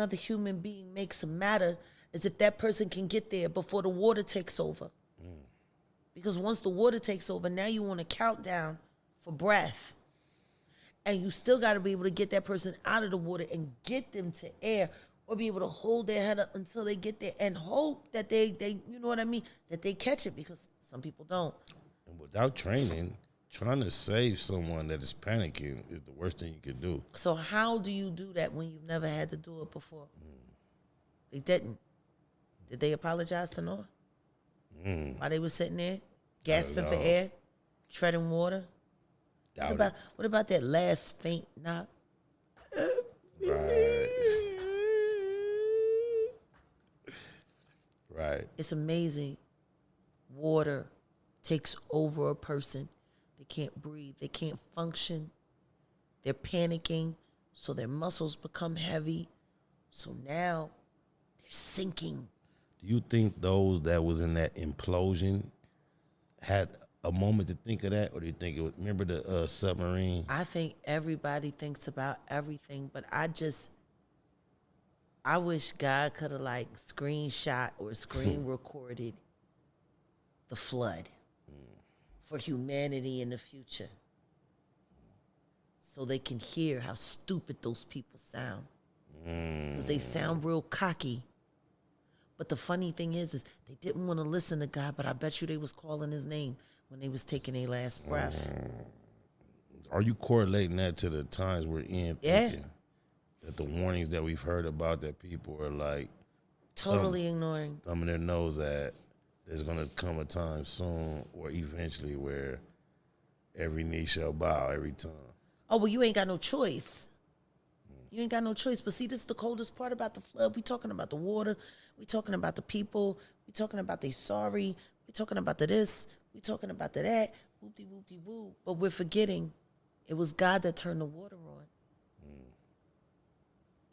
another human being makes it matter is if that person can get there before the water takes over. Because once the water takes over, now you want a countdown for breath. And you still got to be able to get that person out of the water and get them to air, or be able to hold their head up until they get there and hope that they you know what I mean, that they catch it, because some people don't. And without training, trying to save someone that is panicking is the worst thing you can do. So how do you do that when you've never had to do it before? They didn't. Did they apologize to Noah? While they were sitting there, gasping for air, treading water? What about that last faint knock? Right. Right. It's amazing. Water takes over a person. They can't breathe. They can't function. They're panicking, so their muscles become heavy. So now they're sinking. Do you think those that was in that implosion had a moment to think of that, or do you think it was, remember the submarine? I think everybody thinks about everything, but I wish God could have like screenshot or screen recorded the flood for humanity in the future, so they can hear how stupid those people sound, because they sound real cocky. But the funny thing is they didn't want to listen to God, but I bet you they was calling his name when they was taking their last breath. Are you correlating that to the times we're in? Yeah. That the warnings that we've heard about, that people are like totally ignoring, thumbing their nose at, there's going to come a time soon or eventually where every knee shall bow every time. Oh, well, you ain't got no choice. You ain't got no choice. But see, this is the coldest part about the flood. We talking about the water. We talking about the people. We talking about they sorry. We talking about the this. We talking about the that. Whoop-de-whoop-de-woo. But we're forgetting it was God that turned the water on.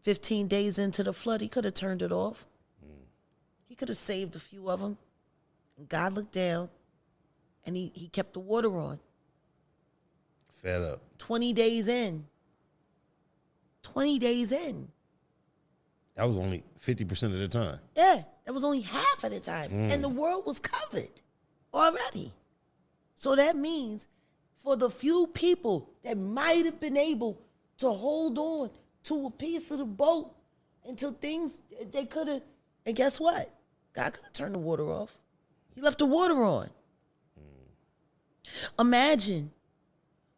15 days into the flood, he could have turned it off. He could have saved a few of them. And God looked down, and he kept the water on. Fed up. 20 days in. 20 days in. That was only 50% of the time. Yeah, that was only half of the time. And the world was covered already. So that means for the few people that might have been able to hold on to a piece of the boat until things, they could have, and guess what? God could have turned the water off. He left the water on. Imagine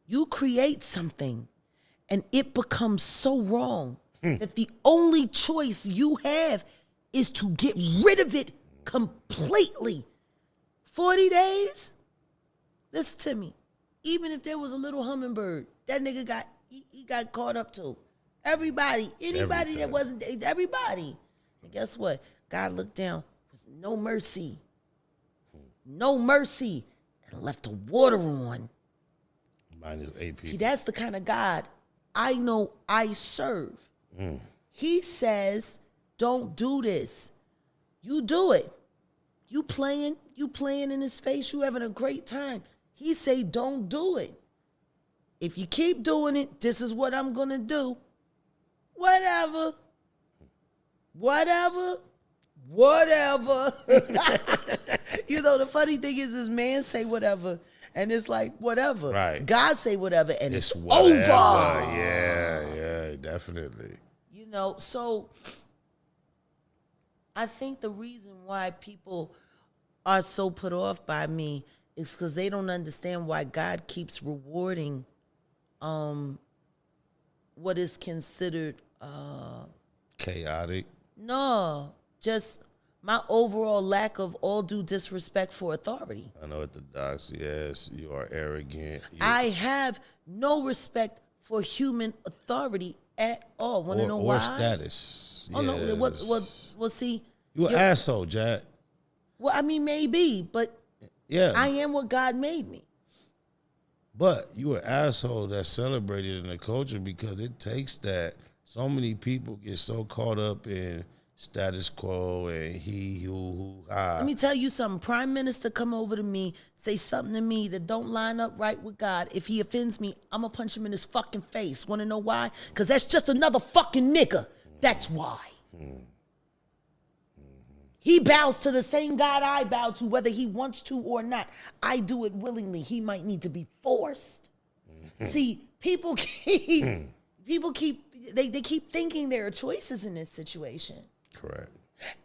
you create something and it becomes so wrong that the only choice you have is to get rid of it completely. 40 days? Listen to me. Even if there was a little hummingbird, that nigga got caught up too. Everybody, anybody that wasn't, everybody. And guess what? God looked down with no mercy. No mercy. And left the water on. Minus 8 people. See, that's the kind of God I know I serve. He says, don't do this. You do it. You playing in his face, you having a great time. He say, don't do it. If you keep doing it, this is what I'm going to do. Whatever. You know, the funny thing is this man say whatever, and it's like, whatever. Right. God say whatever, and it's whatever. over. Yeah, definitely. You know, so I think the reason why people are so put off by me is because they don't understand why God keeps rewarding what is considered chaotic. No, just my overall lack of all due disrespect for authority. Unorthodox, yes. You are arrogant. I have no respect for human authority at all. Want to know why? Or status. Oh, yes. no. Well, see. You an asshole, Jack. Well, I mean, maybe, but yeah, I am what God made me. But you an asshole that's celebrated in the culture because it takes that. So many people get so caught up in status quo and he, who, ha. Let me tell you something. Prime Minister come over to me, say something to me that don't line up right with God. If he offends me, I'm going to punch him in his fucking face. Want to know why? Because that's just another fucking nigga. That's why. He bows to the same God I bow to, whether he wants to or not. I do it willingly. He might need to be forced. See, people keep they keep thinking there are choices in this situation. Correct.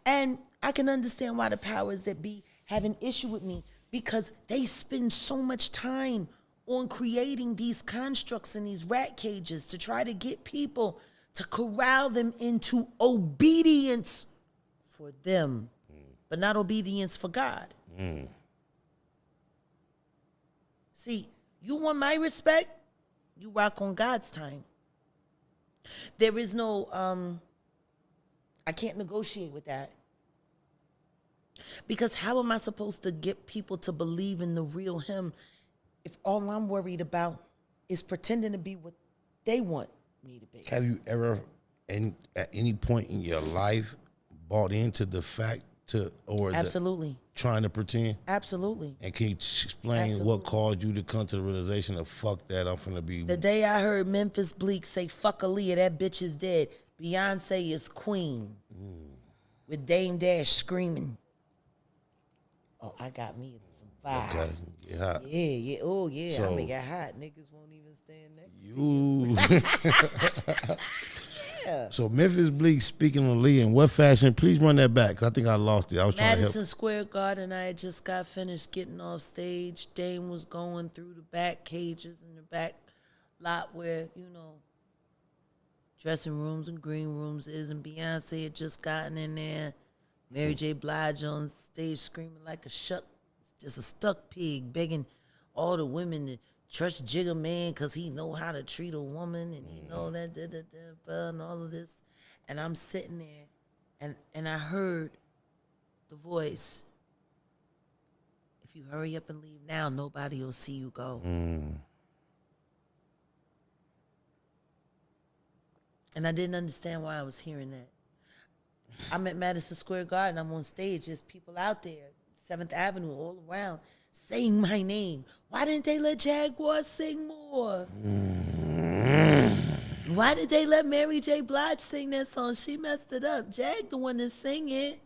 And I can understand why the powers that be have an issue with me, because they spend so much time on creating these constructs and these rat cages to try to get people to corral them into obedience for them, but not obedience for God. See, you want my respect? You rock on God's time. There is no, I can't negotiate with that. Because how am I supposed to get people to believe in the real him if all I'm worried about is pretending to be what they want me to be? Have you ever, at any point in your life, bought into the fact Absolutely. Trying to pretend? Absolutely. And can you explain what caused you to come to the realization of fuck that, I'm finna be... The day I heard Memphis Bleak say, fuck Aaliyah, that bitch is dead. Beyonce is queen. With Dame Dash screaming. Oh, I got me some fire. Okay, get hot. Yeah. Oh, yeah. So, I make it hot. Niggas won't even stand next to you. Yeah. So Memphis Bleak speaking on Lee, in what fashion? Please run that back, 'cause I think I lost it. I was trying to help. Madison Square Garden, I had just got finished getting off stage. Dame was going through the back cages in the back lot where, dressing rooms and green rooms is, and Beyonce had just gotten in there. Mary J. Blige on stage screaming like just a stuck pig, begging all the women to trust Jigga Man because he know how to treat a woman, and he know that, and all of this. And I'm sitting there, and I heard the voice, if you hurry up and leave now, nobody will see you go. And I didn't understand why I was hearing that. I'm at Madison Square Garden. I'm on stage. There's people out there, 7th Avenue, all around, saying my name. Why didn't they let Jaguar sing more? Why did they let Mary J. Blige sing that song? She messed it up. Jag, the one that sing it.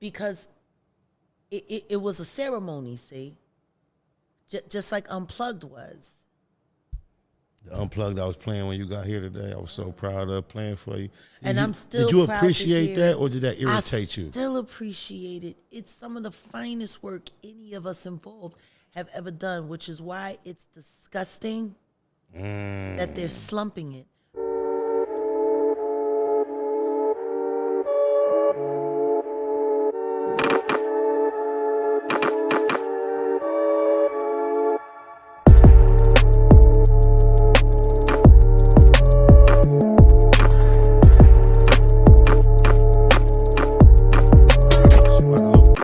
Because it was a ceremony, see? Just like Unplugged was. The Unplugged I was playing when you got here today, I was so proud of playing for you. And I'm still Did you proud appreciate to hear that, or did that irritate you? I still appreciate it. It's some of the finest work any of us involved have ever done, which is why it's disgusting that they're slumping it.